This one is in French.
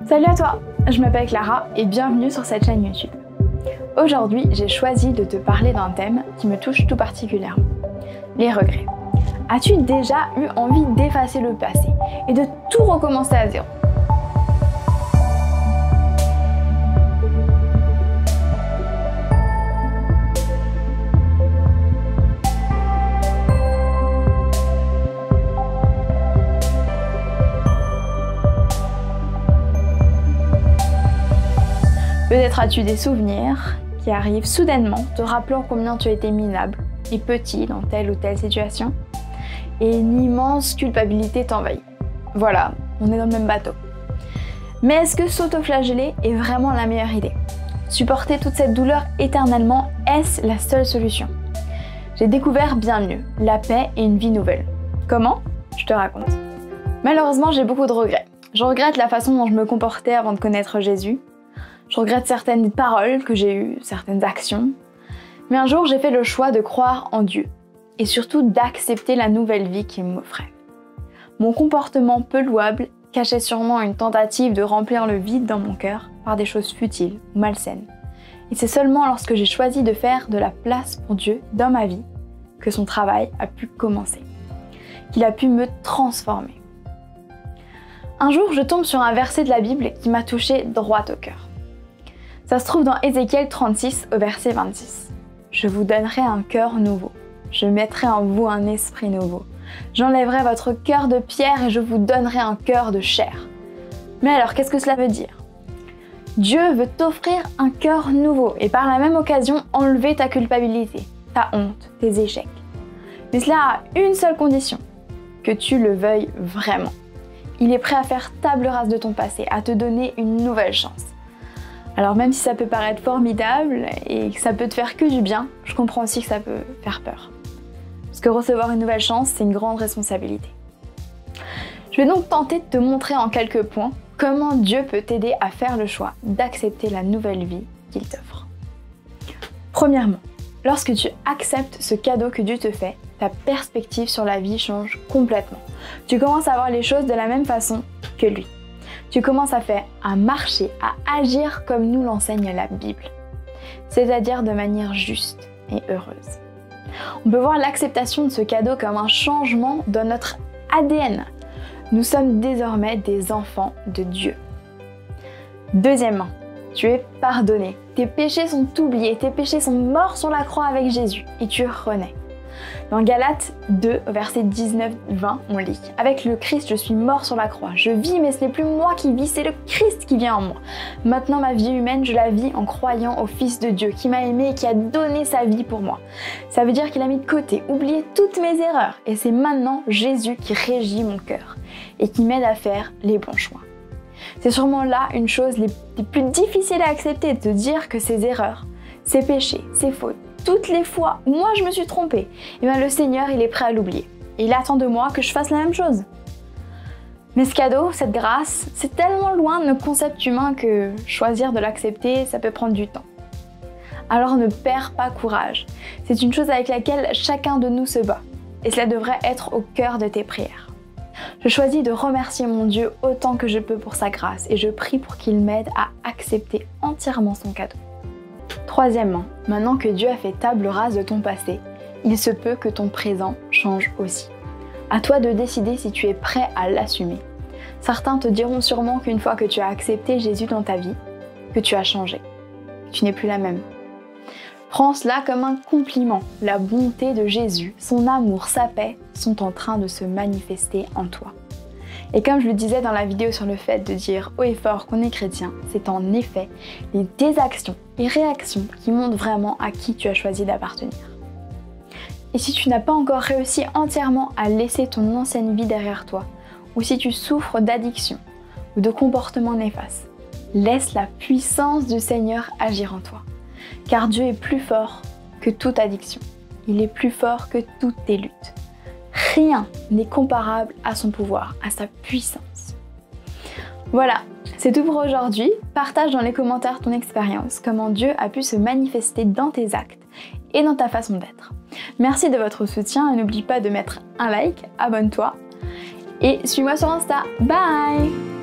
Salut à toi, je m'appelle Clara et bienvenue sur cette chaîne YouTube. Aujourd'hui, j'ai choisi de te parler d'un thème qui me touche tout particulièrement, les regrets. As-tu déjà eu envie d'effacer le passé et de tout recommencer à zéro? Peut-être as-tu des souvenirs qui arrivent soudainement, te rappelant combien tu as été minable et petit dans telle ou telle situation, et une immense culpabilité t'envahit. Voilà, on est dans le même bateau. Mais est-ce que s'autoflageller est vraiment la meilleure idée? Supporter toute cette douleur éternellement, est-ce la seule solution? J'ai découvert bien mieux, la paix et une vie nouvelle. Comment? Je te raconte. Malheureusement, j'ai beaucoup de regrets. Je regrette la façon dont je me comportais avant de connaître Jésus. Je regrette certaines paroles que j'ai eues, certaines actions. Mais un jour, j'ai fait le choix de croire en Dieu et surtout d'accepter la nouvelle vie qu'il m'offrait. Mon comportement peu louable cachait sûrement une tentative de remplir le vide dans mon cœur par des choses futiles ou malsaines. Et c'est seulement lorsque j'ai choisi de faire de la place pour Dieu dans ma vie que son travail a pu commencer, qu'il a pu me transformer. Un jour, je tombe sur un verset de la Bible qui m'a touché droit au cœur. Ça se trouve dans Ézéchiel 36 au verset 26. « Je vous donnerai un cœur nouveau. Je mettrai en vous un esprit nouveau. J'enlèverai votre cœur de pierre et je vous donnerai un cœur de chair. » Mais alors, qu'est-ce que cela veut dire? Dieu veut t'offrir un cœur nouveau et par la même occasion enlever ta culpabilité, ta honte, tes échecs. Mais cela a une seule condition, que tu le veuilles vraiment. Il est prêt à faire table rase de ton passé, à te donner une nouvelle chance. Alors même si ça peut paraître formidable et que ça peut te faire que du bien, je comprends aussi que ça peut faire peur. Parce que recevoir une nouvelle chance, c'est une grande responsabilité. Je vais donc tenter de te montrer en quelques points comment Dieu peut t'aider à faire le choix d'accepter la nouvelle vie qu'il t'offre. Premièrement, lorsque tu acceptes ce cadeau que Dieu te fait, ta perspective sur la vie change complètement. Tu commences à voir les choses de la même façon que lui. Tu commences à marcher, à agir comme nous l'enseigne la Bible, c'est-à-dire de manière juste et heureuse. On peut voir l'acceptation de ce cadeau comme un changement dans notre ADN. Nous sommes désormais des enfants de Dieu. Deuxièmement, tu es pardonné. Tes péchés sont oubliés, tes péchés sont morts sur la croix avec Jésus et tu renais. Dans Galates 2, verset 19-20, on lit « Avec le Christ, je suis mort sur la croix. Je vis, mais ce n'est plus moi qui vis, c'est le Christ qui vient en moi. Maintenant, ma vie humaine, je la vis en croyant au Fils de Dieu qui m'a aimé et qui a donné sa vie pour moi. Ça veut dire qu'il a mis de côté, oublié toutes mes erreurs. Et c'est maintenant Jésus qui régit mon cœur et qui m'aide à faire les bons choix. » C'est sûrement là une chose les plus difficiles à accepter, de te dire que ces erreurs, ces péchés, ces fautes, toutes les fois où moi je me suis trompée, et bien le Seigneur il est prêt à l'oublier. Et il attend de moi que je fasse la même chose. Mais ce cadeau, cette grâce, c'est tellement loin de nos concepts humains que choisir de l'accepter, ça peut prendre du temps. Alors ne perds pas courage. C'est une chose avec laquelle chacun de nous se bat. Et cela devrait être au cœur de tes prières. Je choisis de remercier mon Dieu autant que je peux pour sa grâce et je prie pour qu'il m'aide à accepter entièrement son cadeau. Troisièmement, maintenant que Dieu a fait table rase de ton passé, il se peut que ton présent change aussi. À toi de décider si tu es prêt à l'assumer. Certains te diront sûrement qu'une fois que tu as accepté Jésus dans ta vie, que tu as changé, que tu n'es plus la même. Prends cela comme un compliment. La bonté de Jésus, son amour, sa paix sont en train de se manifester en toi. Et comme je le disais dans la vidéo sur le fait de dire haut et fort qu'on est chrétien, c'est en effet les actions et réactions qui montrent vraiment à qui tu as choisi d'appartenir. Et si tu n'as pas encore réussi entièrement à laisser ton ancienne vie derrière toi, ou si tu souffres d'addiction ou de comportements néfastes, laisse la puissance du Seigneur agir en toi. Car Dieu est plus fort que toute addiction. Il est plus fort que toutes tes luttes. Rien n'est comparable à son pouvoir, à sa puissance. Voilà, c'est tout pour aujourd'hui. Partage dans les commentaires ton expérience, comment Dieu a pu se manifester dans tes actes et dans ta façon d'être. Merci de votre soutien et n'oublie pas de mettre un like, abonne-toi et suis-moi sur Insta. Bye!